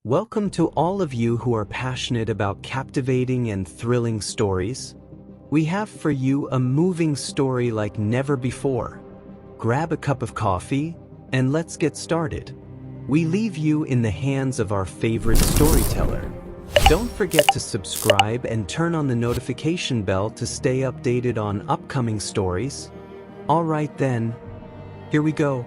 Welcome to all of you who are passionate about captivating and thrilling stories. We have for you a moving story like never before. Grab a cup of coffee and let's get started. We leave you in the hands of our favorite storyteller. Don't forget to subscribe and turn on the notification bell to stay updated on upcoming stories. All right then, here we go.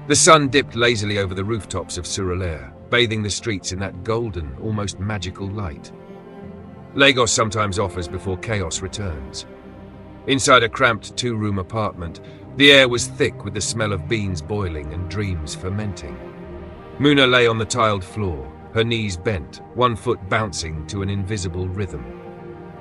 The sun dipped lazily over the rooftops of Surulere, bathing the streets in that golden, almost magical light. Lagos sometimes offers before chaos returns. Inside a cramped two-room apartment, the air was thick with the smell of beans boiling and dreams fermenting. Muna lay on the tiled floor, her knees bent, one foot bouncing to an invisible rhythm.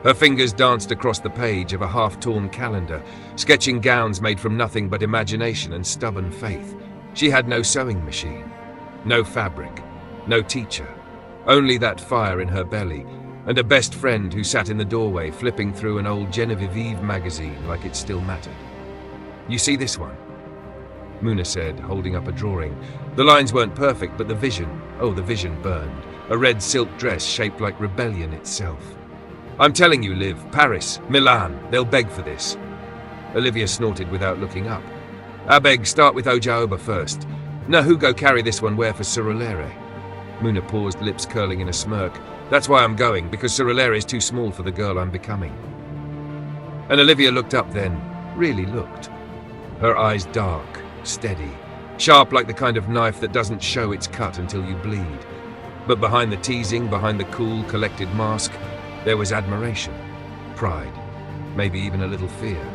Her fingers danced across the page of a half-torn calendar, sketching gowns made from nothing but imagination and stubborn faith. She had no sewing machine, no fabric, no teacher, only that fire in her belly, and a best friend who sat in the doorway flipping through an old Genevieve magazine like it still mattered. "You see this one?" Muna said, holding up a drawing. The lines weren't perfect, but the vision burned. A red silk dress shaped like rebellion itself. "I'm telling you, Liv, Paris, Milan, they'll beg for this." Olivia snorted without looking up. "I beg, start with Ojaoba first. Now who go carry this one where for Surulere?" Muna paused, lips curling in a smirk. "That's why I'm going, because Surulere is too small for the girl I'm becoming." And Olivia looked up then, really looked. Her eyes dark, steady, sharp like the kind of knife that doesn't show its cut until you bleed. But behind the teasing, behind the cool, collected mask, there was admiration, pride, maybe even a little fear.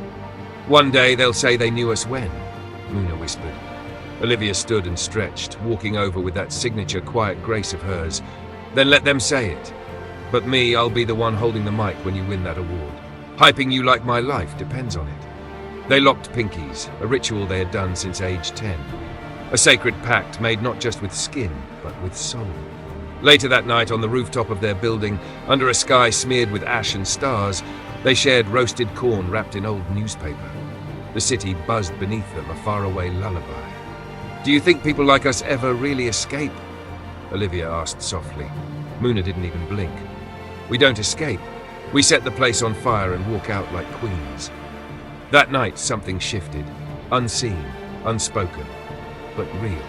"One day they'll say they knew us when," Muna whispered. Olivia stood and stretched, walking over with that signature quiet grace of hers. "Then let them say it. But me, I'll be the one holding the mic when you win that award. Hyping you like my life depends on it." They locked pinkies, a ritual they had done since age 10. A sacred pact made not just with skin, but with soul. Later that night, on the rooftop of their building, under a sky smeared with ash and stars, they shared roasted corn wrapped in old newspaper. The city buzzed beneath them, a faraway lullaby. "Do you think people like us ever really escape?" Olivia asked softly. Muna didn't even blink. "We don't escape. We set the place on fire and walk out like queens." That night, something shifted. Unseen, unspoken, but real.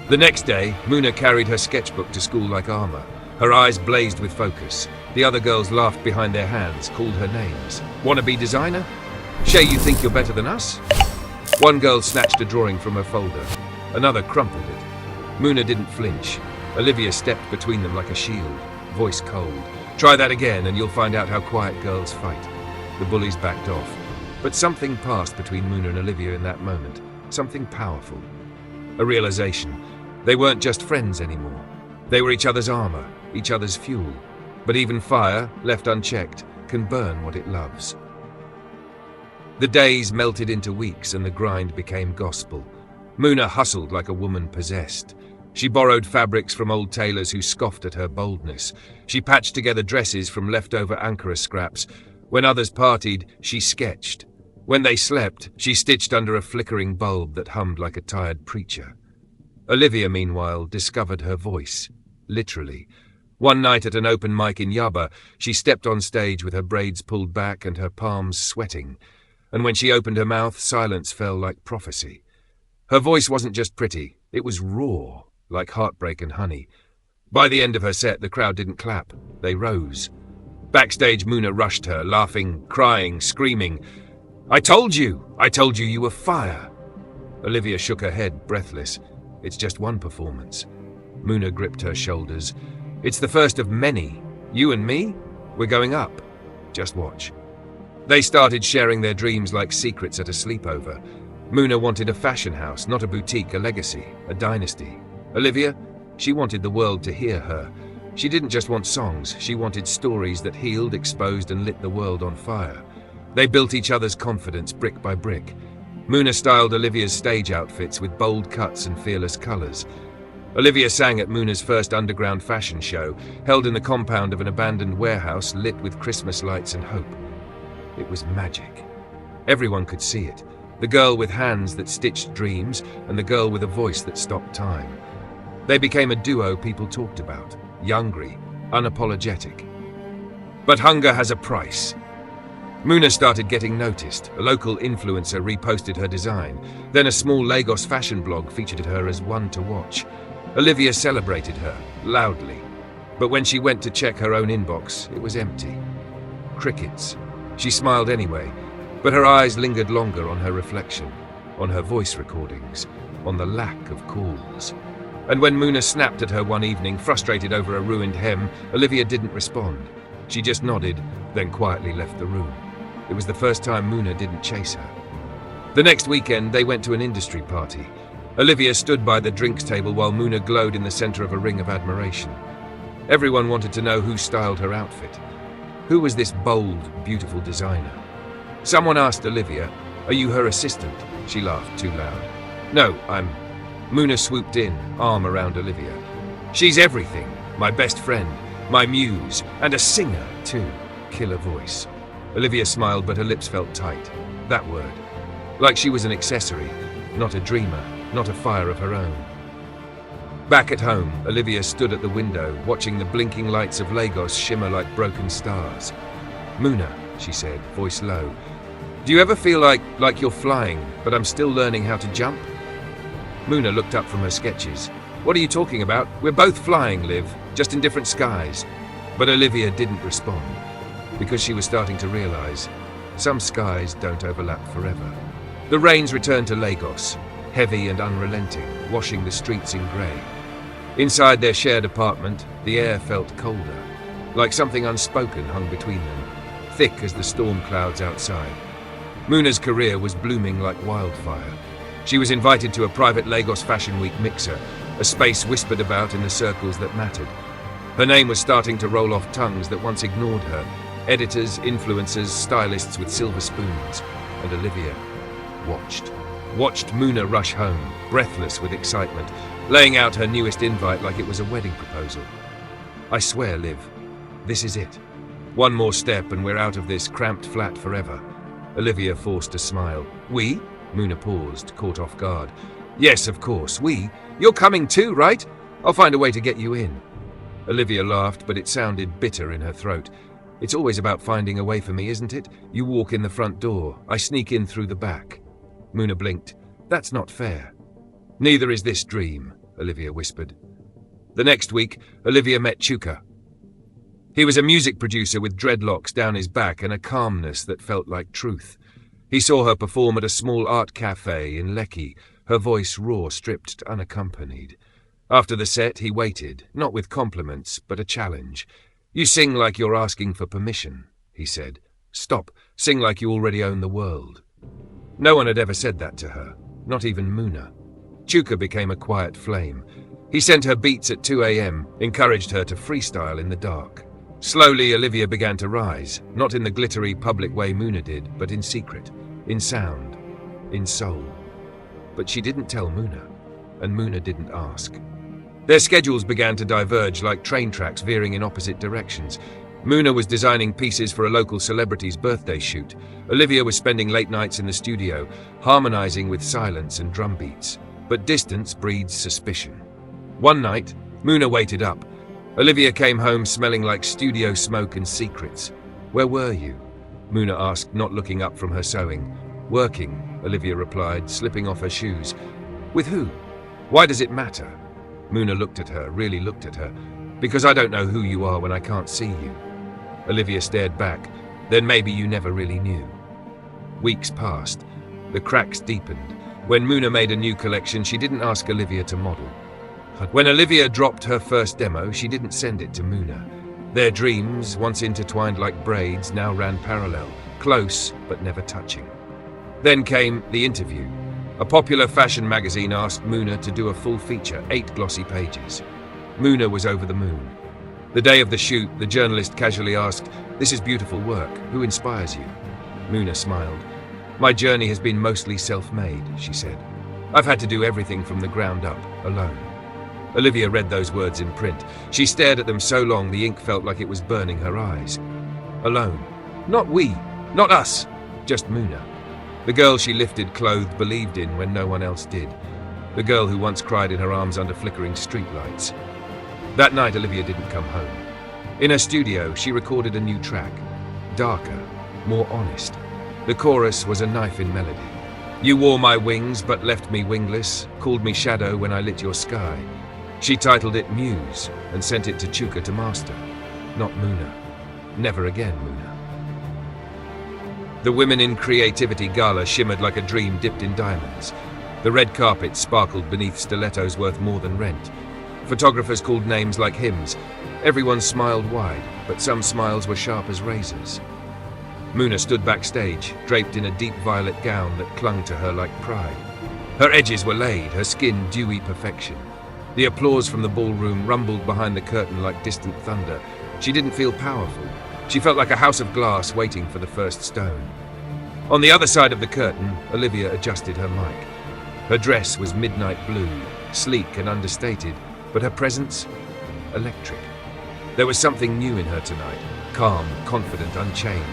The next day, Muna carried her sketchbook to school like armor. Her eyes blazed with focus. The other girls laughed behind their hands, called her names. "Wanna be designer? Shay, you think you're better than us?" One girl snatched a drawing from her folder. Another crumpled it. Muna didn't flinch. Olivia stepped between them like a shield, voice cold. "Try that again and you'll find out how quiet girls fight." The bullies backed off. But something passed between Muna and Olivia in that moment. Something powerful. A realization. They weren't just friends anymore. They were each other's armor, each other's fuel. But even fire, left unchecked, can burn what it loves. The days melted into weeks and the grind became gospel. Muna hustled like a woman possessed. She borrowed fabrics from old tailors who scoffed at her boldness. She patched together dresses from leftover Ankara scraps. When others partied, she sketched. When they slept, she stitched under a flickering bulb that hummed like a tired preacher. Olivia, meanwhile, discovered her voice, literally. One night at an open mic in Yaba, she stepped on stage with her braids pulled back and her palms sweating. And when she opened her mouth, silence fell like prophecy. Her voice wasn't just pretty, it was raw, like heartbreak and honey. By the end of her set, the crowd didn't clap, they rose. Backstage, Muna rushed her, laughing, crying, screaming. I told you you were fire." Olivia shook her head, breathless. "It's just one performance." Muna gripped her shoulders. "It's the first of many. You and me? We're going up. Just watch." They started sharing their dreams like secrets at a sleepover. Muna wanted a fashion house, not a boutique, a legacy, a dynasty. Olivia, she wanted the world to hear her. She didn't just want songs, she wanted stories that healed, exposed, and lit the world on fire. They built each other's confidence brick by brick. Muna styled Olivia's stage outfits with bold cuts and fearless colors. Olivia sang at Muna's first underground fashion show, held in the compound of an abandoned warehouse lit with Christmas lights and hope. It was magic. Everyone could see it. The girl with hands that stitched dreams, and the girl with a voice that stopped time. They became a duo people talked about, hungry, unapologetic. But hunger has a price. Muna started getting noticed. A local influencer reposted her design. Then a small Lagos fashion blog featured her as one to watch. Olivia celebrated her, loudly. But when she went to check her own inbox, it was empty. Crickets. She smiled anyway, but her eyes lingered longer on her reflection, on her voice recordings, on the lack of calls. And when Muna snapped at her one evening, frustrated over a ruined hem, Olivia didn't respond. She just nodded, then quietly left the room. It was the first time Muna didn't chase her. The next weekend, they went to an industry party. Olivia stood by the drinks table while Muna glowed in the center of a ring of admiration. Everyone wanted to know who styled her outfit. Who was this bold, beautiful designer? Someone asked Olivia, "Are you her assistant?" She laughed too loud. "No, I'm..." Muna swooped in, arm around Olivia. "She's everything. My best friend, my muse, and a singer, too. Killer voice." Olivia smiled, but her lips felt tight. That word. Like she was an accessory, not a dreamer, not a fire of her own. Back at home, Olivia stood at the window, watching the blinking lights of Lagos shimmer like broken stars. "Muna," she said, voice low, "do you ever feel like you're flying, but I'm still learning how to jump?" Muna looked up from her sketches. "What are you talking about? We're both flying, Liv, just in different skies." But Olivia didn't respond, because she was starting to realize some skies don't overlap forever. The rains returned to Lagos, heavy and unrelenting, washing the streets in grey. Inside their shared apartment, the air felt colder, like something unspoken hung between them, thick as the storm clouds outside. Muna's career was blooming like wildfire. She was invited to a private Lagos Fashion Week mixer, a space whispered about in the circles that mattered. Her name was starting to roll off tongues that once ignored her, editors, influencers, stylists with silver spoons, and Olivia watched Muna rush home, breathless with excitement, laying out her newest invite like it was a wedding proposal. "I swear, Liv, this is it. One more step and we're out of this cramped flat forever." Olivia forced a smile. "We?" Muna paused, caught off guard. "Yes, of course, we. You're coming too, right? I'll find a way to get you in." Olivia laughed, but it sounded bitter in her throat. "It's always about finding a way for me, isn't it? You walk in the front door, I sneak in through the back." Muna blinked. "That's not fair." "Neither is this dream," Olivia whispered. The next week, Olivia met Chuka. He was a music producer with dreadlocks down his back and a calmness that felt like truth. He saw her perform at a small art cafe in Lekki, her voice raw, stripped, unaccompanied. After the set, he waited, not with compliments, but a challenge. "You sing like you're asking for permission," he said. "Stop, sing like you already own the world." No one had ever said that to her, not even Muna. Chuka became a quiet flame. He sent her beats at 2 a.m., encouraged her to freestyle in the dark. Slowly, Olivia began to rise, not in the glittery public way Muna did, but in secret, in sound, in soul. But she didn't tell Muna, and Muna didn't ask. Their schedules began to diverge like train tracks veering in opposite directions. Muna was designing pieces for a local celebrity's birthday shoot. Olivia was spending late nights in the studio, harmonizing with silence and drum beats. But distance breeds suspicion. One night, Muna waited up. Olivia came home smelling like studio smoke and secrets. "Where were you?" Muna asked, not looking up from her sewing. "Working," Olivia replied, slipping off her shoes. "With who? Why does it matter?" Muna looked at her, really looked at her. "Because I don't know who you are when I can't see you." Olivia stared back. "Then maybe you never really knew." Weeks passed. The cracks deepened. When Muna made a new collection, she didn't ask Olivia to model. When Olivia dropped her first demo, she didn't send it to Muna. Their dreams, once intertwined like braids, now ran parallel, close but never touching. Then came the interview. A popular fashion magazine asked Muna to do a full feature, 8 glossy pages. Muna was over the moon. The day of the shoot, the journalist casually asked, "This is beautiful work. Who inspires you?" Muna smiled. "My journey has been mostly self-made," she said. "I've had to do everything from the ground up, alone." Olivia read those words in print. She stared at them so long the ink felt like it was burning her eyes. Alone. Not we. Not us. Just Muna. The girl she lifted, clothed, believed in when no one else did. The girl who once cried in her arms under flickering streetlights. That night, Olivia didn't come home. In her studio, she recorded a new track. Darker, more honest. The chorus was a knife in melody. You wore my wings but left me wingless, called me shadow when I lit your sky. She titled it Muse and sent it to Chuka to master. Not Muna. Never again, Muna. The Women in Creativity gala shimmered like a dream dipped in diamonds. The red carpet sparkled beneath stilettos worth more than rent. Photographers called names like hymns. Everyone smiled wide, but some smiles were sharp as razors. Muna stood backstage, draped in a deep violet gown that clung to her like pride. Her edges were laid, her skin dewy perfection. The applause from the ballroom rumbled behind the curtain like distant thunder. She didn't feel powerful. She felt like a house of glass waiting for the first stone. On the other side of the curtain, Olivia adjusted her mic. Her dress was midnight blue, sleek and understated, but her presence, electric. There was something new in her tonight, calm, confident, unchained.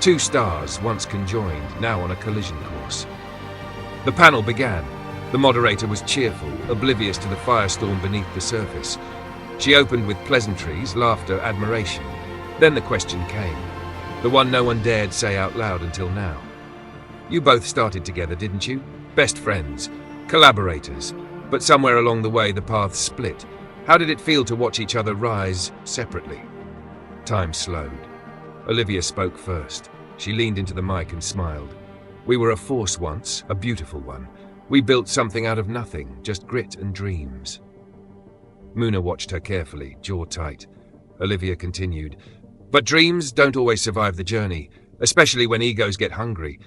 Two stars, once conjoined, now on a collision course. The panel began. The moderator was cheerful, oblivious to the firestorm beneath the surface. She opened with pleasantries, laughter, admiration. Then the question came, the one no one dared say out loud until now. You both started together, didn't you? Best friends, collaborators, but somewhere along the way the paths split. How did it feel to watch each other rise separately? Time slowed. Olivia spoke first. She leaned into the mic and smiled. We were a force once, a beautiful one. We built something out of nothing, just grit and dreams. Muna watched her carefully, jaw tight. Olivia continued, but dreams don't always survive the journey, especially when egos get hungry.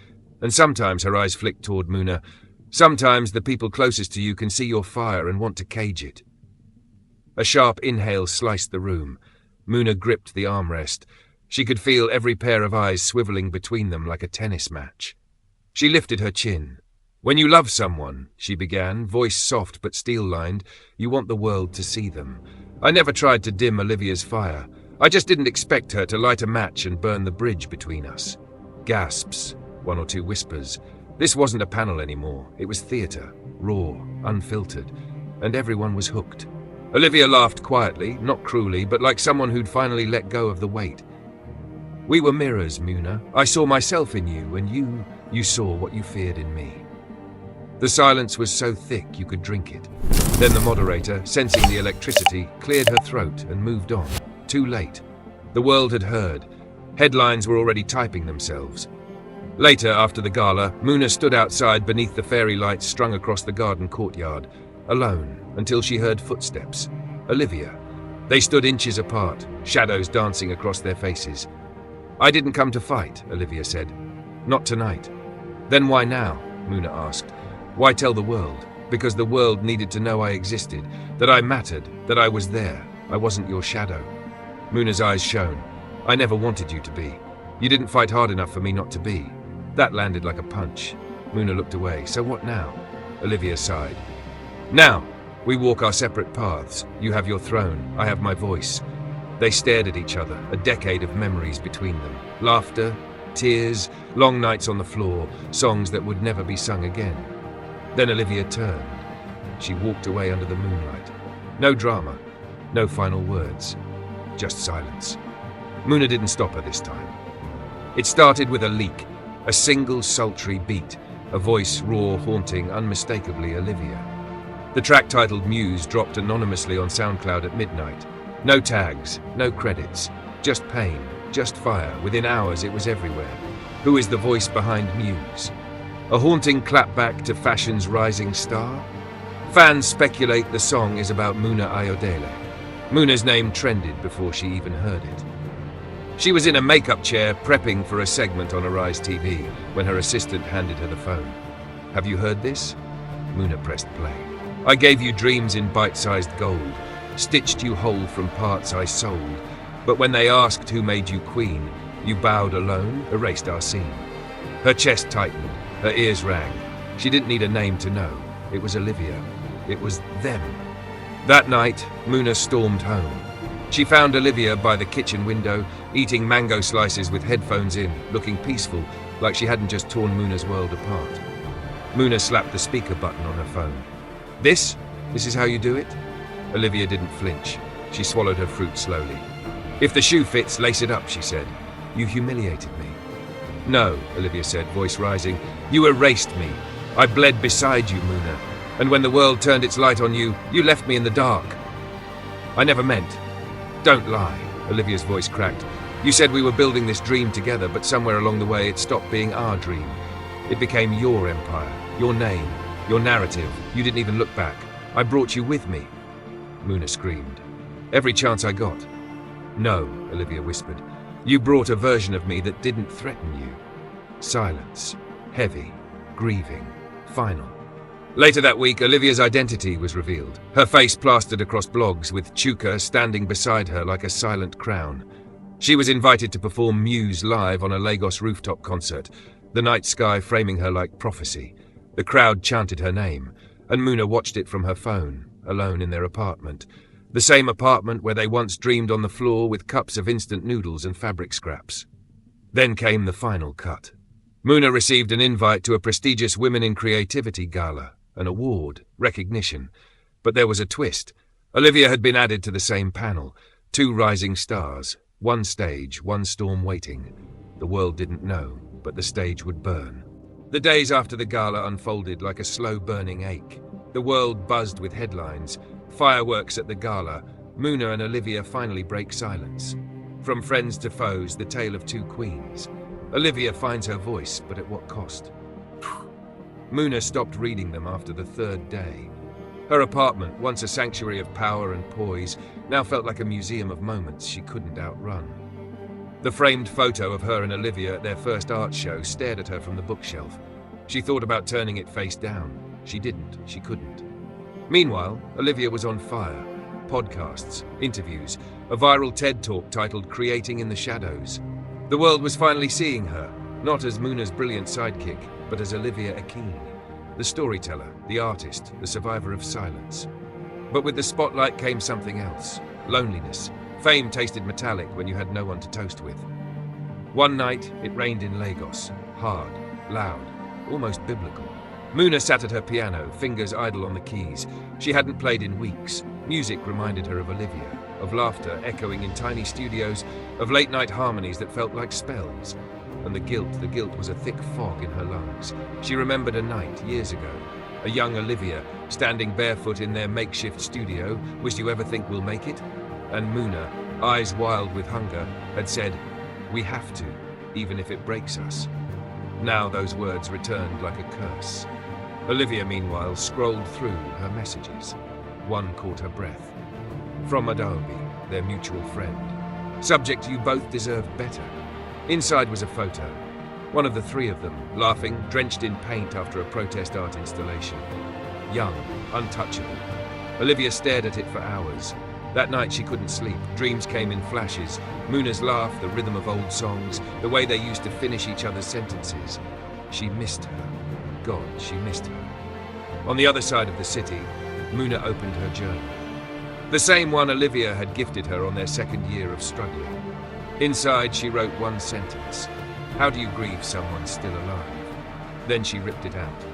And sometimes her eyes flicked toward Muna. Sometimes the people closest to you can see your fire and want to cage it. A sharp inhale sliced the room. Muna gripped the armrest. She could feel every pair of eyes swiveling between them like a tennis match. She lifted her chin. When you love someone, she began, voice soft but steel-lined, you want the world to see them. I never tried to dim Olivia's fire. I just didn't expect her to light a match and burn the bridge between us. Gasps, one or two whispers. This wasn't a panel anymore. It was theatre, raw, unfiltered, and everyone was hooked. Olivia laughed quietly, not cruelly, but like someone who'd finally let go of the weight. We were mirrors, Muna. I saw myself in you, and you saw what you feared in me. The silence was so thick you could drink it. Then the moderator, sensing the electricity, cleared her throat and moved on. Too late. The world had heard. Headlines were already typing themselves. Later, after the gala, Muna stood outside beneath the fairy lights strung across the garden courtyard, alone, until she heard footsteps. Olivia. They stood inches apart, shadows dancing across their faces. I didn't come to fight, Olivia said. Not tonight. Then why now? Muna asked. Why tell the world? Because the world needed to know I existed, that I mattered, that I was there. I wasn't your shadow. Muna's eyes shone. I never wanted you to be. You didn't fight hard enough for me not to be. That landed like a punch. Muna looked away. So what now? Olivia sighed. Now, we walk our separate paths. You have your throne, I have my voice. They stared at each other, a decade of memories between them. Laughter, tears, long nights on the floor, songs that would never be sung again. Then Olivia turned. She walked away under the moonlight. No drama, no final words, just silence. Muna didn't stop her this time. It started with a leak, a single sultry beat, a voice raw, haunting, unmistakably Olivia. The track titled Muse dropped anonymously on SoundCloud at midnight. No tags, no credits, just pain, just fire. Within hours it was everywhere. Who is the voice behind Muse? A haunting clapback to fashion's rising star? Fans speculate the song is about Muna Ayodele. Muna's name trended before she even heard it. She was in a makeup chair prepping for a segment on Arise TV when her assistant handed her the phone. Have you heard this? Muna pressed play. I gave you dreams in bite-sized gold, stitched you whole from parts I sold. But when they asked who made you queen, you bowed alone, erased our scene. Her chest tightened, her ears rang. She didn't need a name to know. It was Olivia. It was them. That night, Muna stormed home. She found Olivia by the kitchen window, eating mango slices with headphones in, looking peaceful, like she hadn't just torn Muna's world apart. Muna slapped the speaker button on her phone. This is how you do it? Olivia didn't flinch. She swallowed her fruit slowly. If the shoe fits, lace it up, she said. You humiliated me. No, Olivia said, voice rising. You erased me. I bled beside you, Muna. And when the world turned its light on you, you left me in the dark. I never meant. Don't lie, Olivia's voice cracked. You said we were building this dream together, but somewhere along the way it stopped being our dream. It became your empire, your name, your narrative. You didn't even look back. I brought you with me. Muna screamed. Every chance I got. No, Olivia whispered. You brought a version of me that didn't threaten you. Silence. Heavy. Grieving. Final. Later that week, Olivia's identity was revealed. Her face plastered across blogs, with Chuka standing beside her like a silent crown. She was invited to perform Muse live on a Lagos rooftop concert, the night sky framing her like prophecy. The crowd chanted her name, and Muna watched it from her phone, alone in their apartment. The same apartment where they once dreamed on the floor with cups of instant noodles and fabric scraps. Then came the final cut. Muna received an invite to a prestigious Women in Creativity gala, an award, recognition. But there was a twist. Olivia had been added to the same panel. 2 rising stars, 1 stage, 1 storm waiting. The world didn't know, but the stage would burn. The days after the gala unfolded like a slow-burning ache. The world buzzed with headlines. Fireworks at the gala. Muna and Olivia finally break silence. From friends to foes, the tale of 2 queens. Olivia finds her voice, but at what cost? Muna stopped reading them after the 3rd day. Her apartment, once a sanctuary of power and poise, now felt like a museum of moments she couldn't outrun. The framed photo of her and Olivia at their first art show stared at her from the bookshelf. She thought about turning it face down. She didn't. She couldn't. Meanwhile, Olivia was on fire. Podcasts, interviews, a viral TED Talk titled Creating in the Shadows. The world was finally seeing her, not as Muna's brilliant sidekick, but as Olivia Akeen, the storyteller, the artist, the survivor of silence. But with the spotlight came something else, loneliness. Fame tasted metallic when you had no one to toast with. One night, it rained in Lagos, hard, loud, almost biblical. Muna sat at her piano, fingers idle on the keys. She hadn't played in weeks. Music reminded her of Olivia, of laughter echoing in tiny studios, of late-night harmonies that felt like spells. And the guilt was a thick fog in her lungs. She remembered a night, years ago, a young Olivia, standing barefoot in their makeshift studio. Wish you ever think we'll make it? And Muna, eyes wild with hunger, had said, we have to, even if it breaks us. Now those words returned like a curse. Olivia, meanwhile, scrolled through her messages. One caught her breath. From Adaobi, their mutual friend. Subject, you both deserve better. Inside was a photo. One of the 3 of them, laughing, drenched in paint after a protest art installation. Young, untouchable. Olivia stared at it for hours. That night she couldn't sleep. Dreams came in flashes. Muna's laugh, the rhythm of old songs, the way they used to finish each other's sentences. She missed her. God, she missed her. On the other side of the city, Muna opened her journal. The same one Olivia had gifted her on their 2nd year of struggling. Inside, she wrote 1 sentence. How do you grieve someone still alive? Then she ripped it out.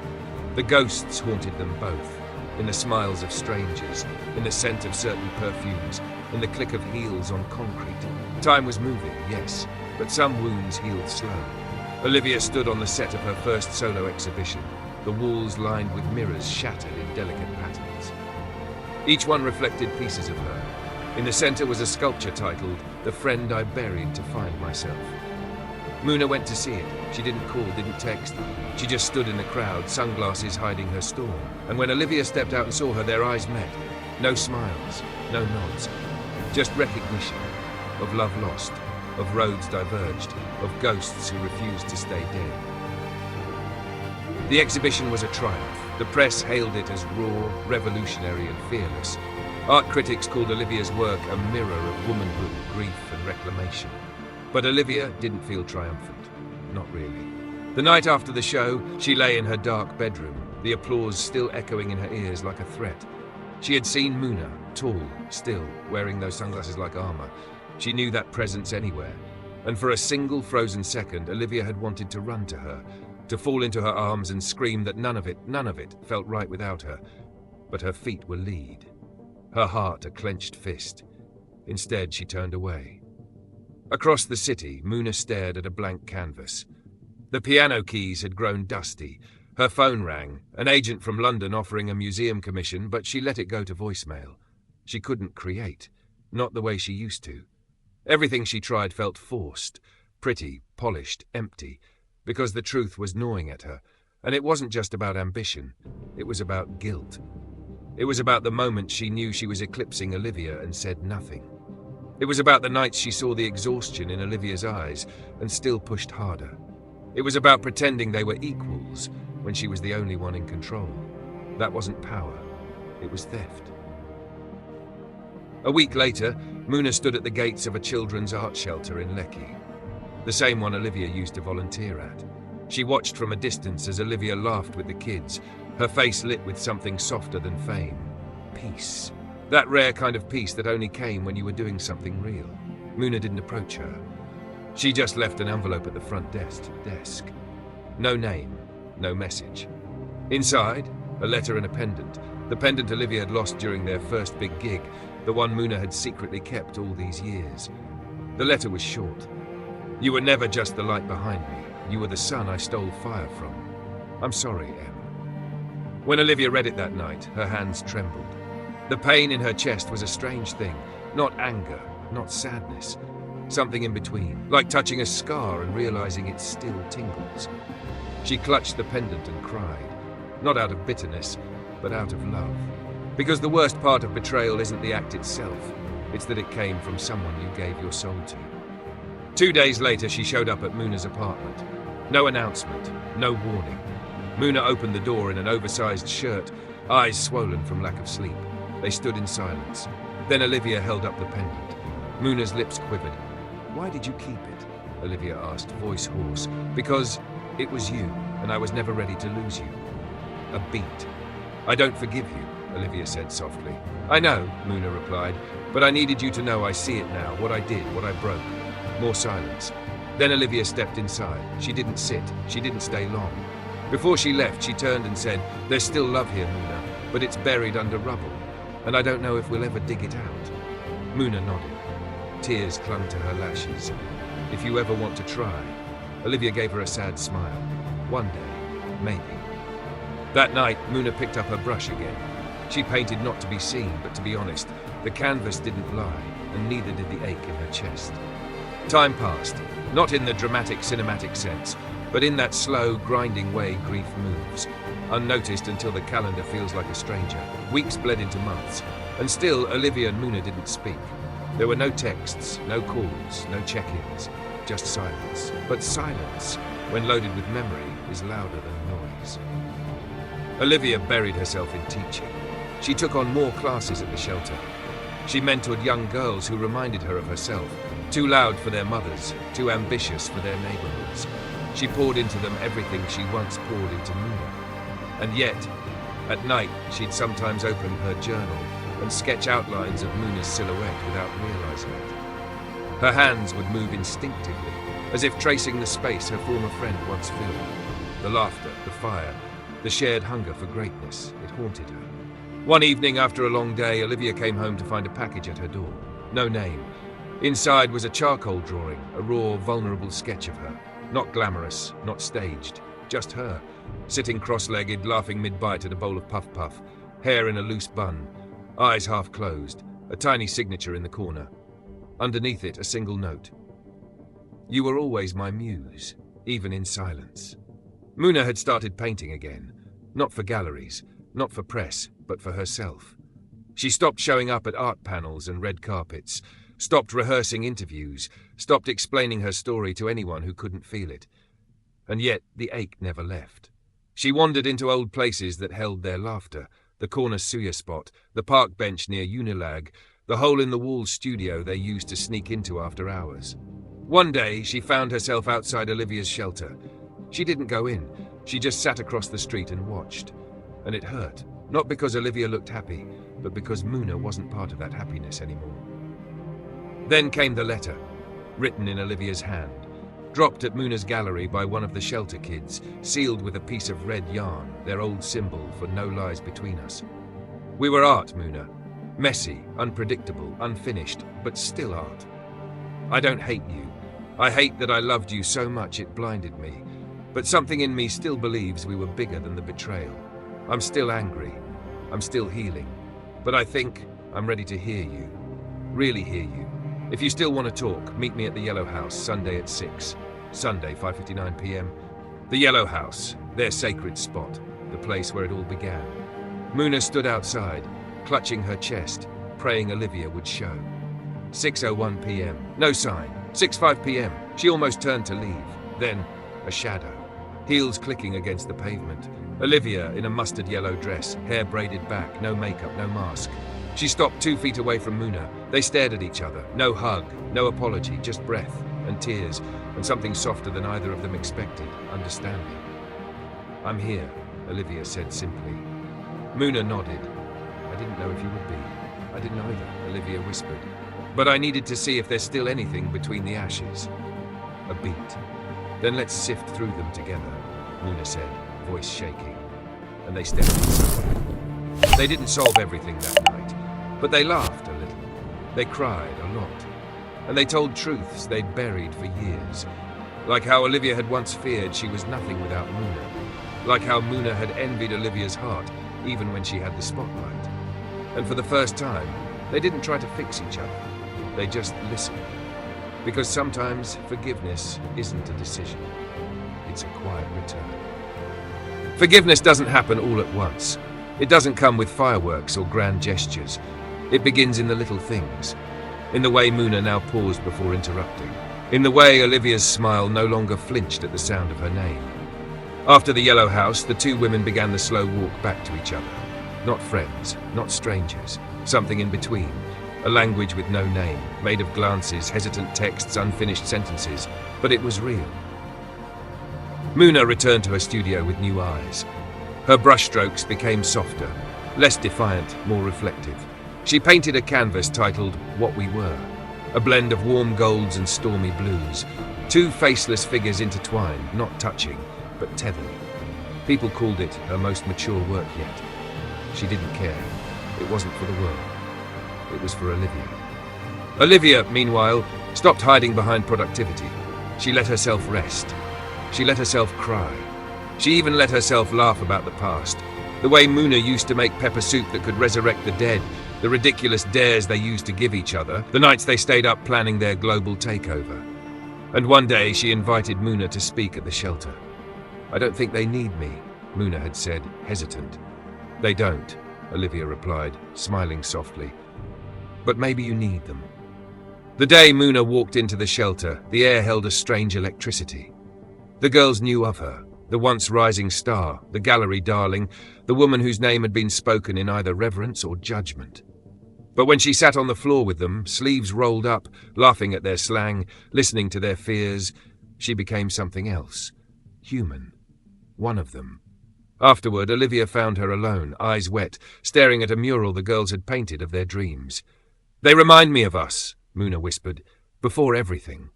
The ghosts haunted them both. In the smiles of strangers, in the scent of certain perfumes, in the click of heels on concrete. Time was moving, yes, but some wounds healed slow. Olivia stood on the set of her first solo exhibition, the walls lined with mirrors shattered in delicate patterns. Each one reflected pieces of her. In the center was a sculpture titled, The Friend I Buried to Find Myself. Muna went to see it. She didn't call, didn't text. She just stood in the crowd, sunglasses hiding her storm. And when Olivia stepped out and saw her, their eyes met. No smiles, no nods. Just recognition of love lost, of roads diverged, of ghosts who refused to stay dead. The exhibition was a triumph. The press hailed it as raw, revolutionary and fearless. Art critics called Olivia's work a mirror of womanhood, grief and reclamation. But Olivia didn't feel triumphant. Not really. The night after the show, she lay in her dark bedroom, the applause still echoing in her ears like a threat. She had seen Muna, tall, still, wearing those sunglasses like armor. She knew that presence anywhere. And for a single frozen second, Olivia had wanted to run to her, to fall into her arms and scream that none of it felt right without her. But her feet were lead, her heart a clenched fist. Instead, she turned away. Across the city, Muna stared at a blank canvas. The piano keys had grown dusty. Her phone rang, an agent from London offering a museum commission, but she let it go to voicemail. She couldn't create, not the way she used to. Everything she tried felt forced, pretty, polished, empty, because the truth was gnawing at her, and it wasn't just about ambition, it was about guilt. It was about the moment she knew she was eclipsing Olivia and said nothing. It was about the nights she saw the exhaustion in Olivia's eyes and still pushed harder. It was about pretending they were equals when she was the only one in control. That wasn't power, it was theft. A week later, Muna stood at the gates of a children's art shelter in Lekki, the same one Olivia used to volunteer at. She watched from a distance as Olivia laughed with the kids, her face lit with something softer than fame. Peace. That rare kind of peace that only came when you were doing something real. Muna didn't approach her. She just left an envelope at the front desk. No name, no message. Inside, a letter and a pendant. The pendant Olivia had lost during their first big gig, the one Muna had secretly kept all these years. The letter was short. You were never just the light behind me. You were the sun I stole fire from. I'm sorry, Em. When Olivia read it that night, her hands trembled. The pain in her chest was a strange thing. Not anger, not sadness. Something in between, like touching a scar and realizing it still tingles. She clutched the pendant and cried, not out of bitterness, but out of love. Because the worst part of betrayal isn't the act itself, it's that it came from someone you gave your soul to. 2 days later, she showed up at Muna's apartment. No announcement, no warning. Muna opened the door in an oversized shirt, eyes swollen from lack of sleep. They stood in silence. Then Olivia held up the pendant. Muna's lips quivered. "Why did you keep it?" Olivia asked, voice hoarse. "Because it was you, and I was never ready to lose you." A beat. "I don't forgive you," Olivia said softly. "I know," Muna replied, "but I needed you to know I see it now, what I did, what I broke." More silence. Then Olivia stepped inside. She didn't sit. She didn't stay long. Before she left, she turned and said, "There's still love here, Muna, but it's buried under rubble, and I don't know if we'll ever dig it out." Muna nodded. Tears clung to her lashes. "If you ever want to try." Olivia gave her a sad smile. "One day, maybe." That night, Muna picked up her brush again. She painted not to be seen, but to be honest. The canvas didn't lie, and neither did the ache in her chest. Time passed, not in the dramatic, cinematic sense, but in that slow, grinding way grief moves. Unnoticed until the calendar feels like a stranger. Weeks bled into months, and still Olivia and Muna didn't speak. There were no texts, no calls, no check-ins, just silence. But silence, when loaded with memory, is louder than noise. Olivia buried herself in teaching. She took on more classes at the shelter. She mentored young girls who reminded her of herself, too loud for their mothers, too ambitious for their neighborhoods. She poured into them everything she once poured into Muna. And yet, at night, she'd sometimes open her journal and sketch outlines of Muna's silhouette without realizing it. Her hands would move instinctively, as if tracing the space her former friend once filled. The laughter, the fire, the shared hunger for greatness, it haunted her. One evening after a long day, Olivia came home to find a package at her door. No name. Inside was a charcoal drawing, a raw, vulnerable sketch of her. Not glamorous, not staged, just her, sitting cross-legged, laughing mid-bite at a bowl of puff-puff, hair in a loose bun, eyes half closed, a tiny signature in the corner. Underneath it, a single note. "You were always my muse, even in silence." Muna had started painting again, not for galleries, not for press, but for herself. She stopped showing up at art panels and red carpets, stopped rehearsing interviews, stopped explaining her story to anyone who couldn't feel it. And yet the ache never left. She wandered into old places that held their laughter, the corner suya spot, the park bench near Unilag, the hole-in-the-wall studio they used to sneak into after hours. One day, she found herself outside Olivia's shelter. She didn't go in, she just sat across the street and watched. And it hurt, not because Olivia looked happy, but because Muna wasn't part of that happiness anymore. Then came the letter. written in Olivia's hand, dropped at Muna's gallery by one of the shelter kids, sealed with a piece of red yarn, their old symbol for no lies between us. We were art, Muna. Messy, unpredictable, unfinished, but still art. I don't hate you. I hate that I loved you so much it blinded me. But something in me still believes we were bigger than the betrayal. I'm still angry. I'm still healing. But I think I'm ready to hear you. Really hear you. If you still want to talk, meet me at the Yellow House, Sunday at 6. Sunday, 5:59 p.m. The Yellow House, their sacred spot, the place where it all began. Muna stood outside, clutching her chest, praying Olivia would show. 6:01 p.m. No sign. 6:05 p.m. She almost turned to leave. Then, a shadow. Heels clicking against the pavement. Olivia in a mustard yellow dress, hair braided back, no makeup, no mask. She stopped 2 feet away from Muna. They stared at each other. No hug, no apology, just breath and tears and something softer than either of them expected, understanding. "I'm here," Olivia said simply. Muna nodded. "I didn't know if you would be." "I didn't either," Olivia whispered. "But I needed to see if there's still anything between the ashes." A beat. "Then let's sift through them together," Muna said, voice shaking. And they stepped inside. They didn't solve everything that night, but they laughed a little. They cried a lot. And they told truths they'd buried for years. Like how Olivia had once feared she was nothing without Muna. Like how Muna had envied Olivia's heart, even when she had the spotlight. And for the first time, they didn't try to fix each other. They just listened. Because sometimes forgiveness isn't a decision. It's a quiet return. Forgiveness doesn't happen all at once. It doesn't come with fireworks or grand gestures. It begins in the little things. In the way Muna now paused before interrupting. In the way Olivia's smile no longer flinched at the sound of her name. After the Yellow House, the two women began the slow walk back to each other. Not friends, not strangers. Something in between. A language with no name, made of glances, hesitant texts, unfinished sentences. But it was real. Muna returned to her studio with new eyes. Her brushstrokes became softer, less defiant, more reflective. She painted a canvas titled What We Were, a blend of warm golds and stormy blues. Two faceless figures intertwined, not touching, but tethered. People called it her most mature work yet. She didn't care. It wasn't for the world. It was for Olivia. Olivia, meanwhile, stopped hiding behind productivity. She let herself rest. She let herself cry. She even let herself laugh about the past. The way Muna used to make pepper soup that could resurrect the dead, the ridiculous dares they used to give each other, the nights they stayed up planning their global takeover. And one day she invited Muna to speak at the shelter. "I don't think they need me," Muna had said, hesitant. "They don't," Olivia replied, smiling softly. "But maybe you need them." The day Muna walked into the shelter, the air held a strange electricity. The girls knew of her, the once rising star, the gallery darling, the woman whose name had been spoken in either reverence or judgment. But when she sat on the floor with them, sleeves rolled up, laughing at their slang, listening to their fears, she became something else. Human. One of them. Afterward, Olivia found her alone, eyes wet, staring at a mural the girls had painted of their dreams. "They remind me of us," Muna whispered, "before everything."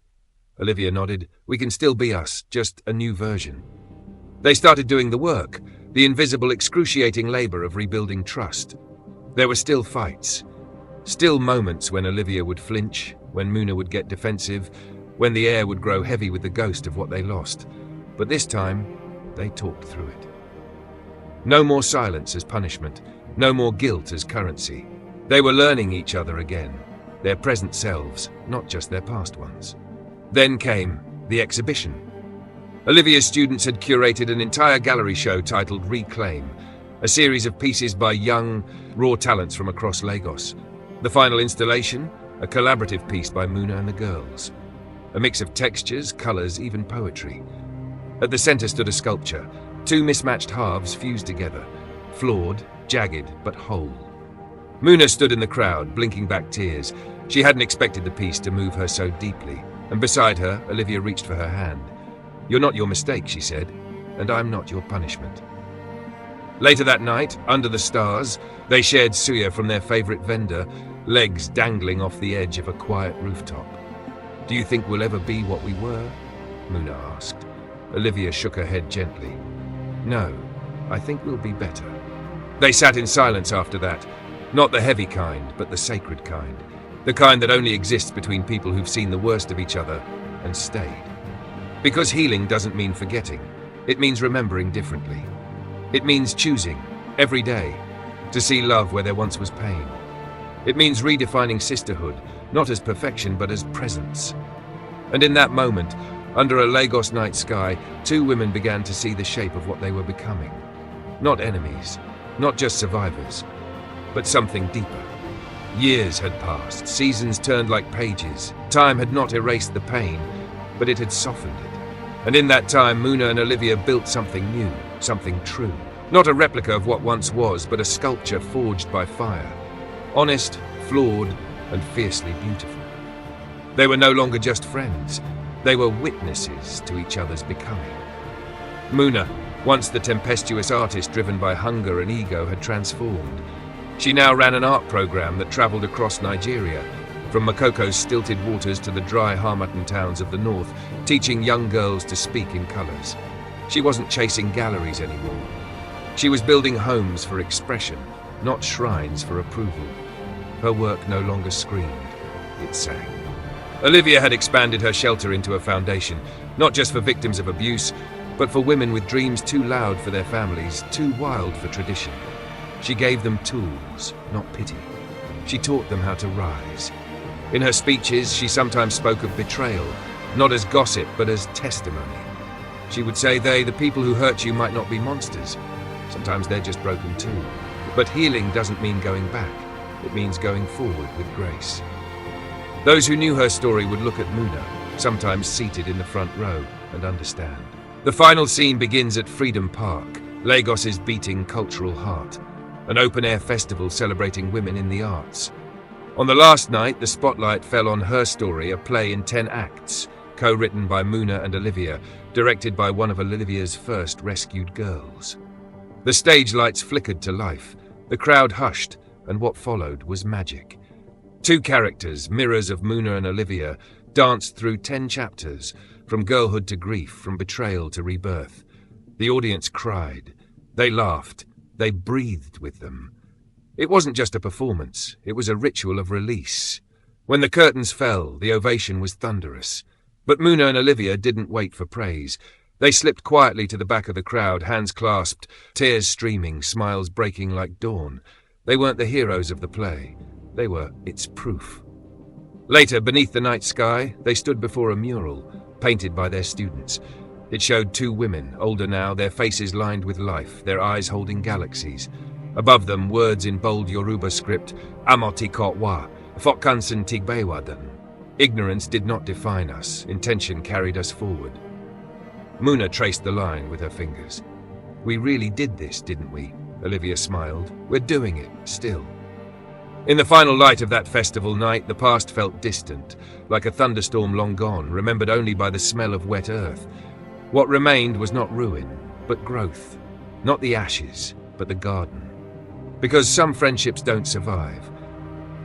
Olivia nodded. "We can still be us, just a new version." They started doing the work, the invisible, excruciating labor of rebuilding trust. There were still fights. Still moments when Olivia would flinch, when Muna would get defensive, when the air would grow heavy with the ghost of what they lost. But this time, they talked through it. No more silence as punishment, no more guilt as currency. They were learning each other again, their present selves, not just their past ones. Then came the exhibition. Olivia's students had curated an entire gallery show titled Reclaim, a series of pieces by young, raw talents from across Lagos. The final installation, a collaborative piece by Muna and the girls. A mix of textures, colours, even poetry. At the centre stood a sculpture, two mismatched halves fused together, flawed, jagged, but whole. Muna stood in the crowd, blinking back tears. She hadn't expected the piece to move her so deeply. And beside her, Olivia reached for her hand. "You're not your mistake," she said, "and I'm not your punishment." Later that night, under the stars, they shared suya from their favourite vendor, legs dangling off the edge of a quiet rooftop. Do you think we'll ever be what we were? Muna asked. Olivia shook her head gently. No, I think we'll be better. They sat in silence after that. Not the heavy kind, but the sacred kind. The kind that only exists between people who've seen the worst of each other and stayed. Because healing doesn't mean forgetting. It means remembering differently. It means choosing, every day, to see love where there once was pain. It means redefining sisterhood, not as perfection but as presence. And in that moment, under a Lagos night sky, two women began to see the shape of what they were becoming. Not enemies, not just survivors, but something deeper. Years had passed, seasons turned like pages. Time had not erased the pain, but it had softened it. And in that time, Muna and Olivia built something new, something true. Not a replica of what once was, but a sculpture forged by fire. Honest, flawed, and fiercely beautiful. They were no longer just friends. They were witnesses to each other's becoming. Muna, once the tempestuous artist driven by hunger and ego, had transformed. She now ran an art program that traveled across Nigeria, from Makoko's stilted waters to the dry Harmattan towns of the north, teaching young girls to speak in colors. She wasn't chasing galleries anymore. She was building homes for expression, not shrines for approval. Her work no longer screamed, it sang. Olivia had expanded her shelter into a foundation, not just for victims of abuse, but for women with dreams too loud for their families, too wild for tradition. She gave them tools, not pity. She taught them how to rise. In her speeches, she sometimes spoke of betrayal, not as gossip, but as testimony. She would say the people who hurt you might not be monsters. Sometimes they're just broken too. But healing doesn't mean going back. It means going forward with grace. Those who knew her story would look at Muna, sometimes seated in the front row, and understand. The final scene begins at Freedom Park, Lagos's beating cultural heart, an open-air festival celebrating women in the arts. On the last night, the spotlight fell on Her Story, a play in 10 acts, co-written by Muna and Olivia, directed by one of Olivia's first rescued girls. The stage lights flickered to life, the crowd hushed, and what followed was magic. Two characters, mirrors of Muna and Olivia, danced through 10 chapters, from girlhood to grief, from betrayal to rebirth. The audience cried. They laughed. They breathed with them. It wasn't just a performance, it was a ritual of release. When the curtains fell, the ovation was thunderous. But Muna and Olivia didn't wait for praise. They slipped quietly to the back of the crowd, hands clasped, tears streaming, smiles breaking like dawn. They weren't the heroes of the play. They were its proof. Later, beneath the night sky, they stood before a mural, painted by their students. It showed two women, older now, their faces lined with life, their eyes holding galaxies. Above them, words in bold Yoruba script, Amoti Kotwa, Fokansen Tigbewadan. Ignorance did not define us, intention carried us forward. Muna traced the line with her fingers. We really did this, didn't we? Olivia smiled. We're doing it, still. In the final light of that festival night, the past felt distant, like a thunderstorm long gone, remembered only by the smell of wet earth. What remained was not ruin, but growth. Not the ashes, but the garden. Because some friendships don't survive.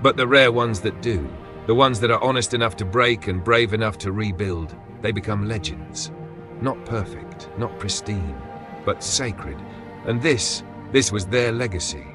But the rare ones that do, the ones that are honest enough to break and brave enough to rebuild, they become legends. Not perfect, not pristine, but sacred. And this was their legacy.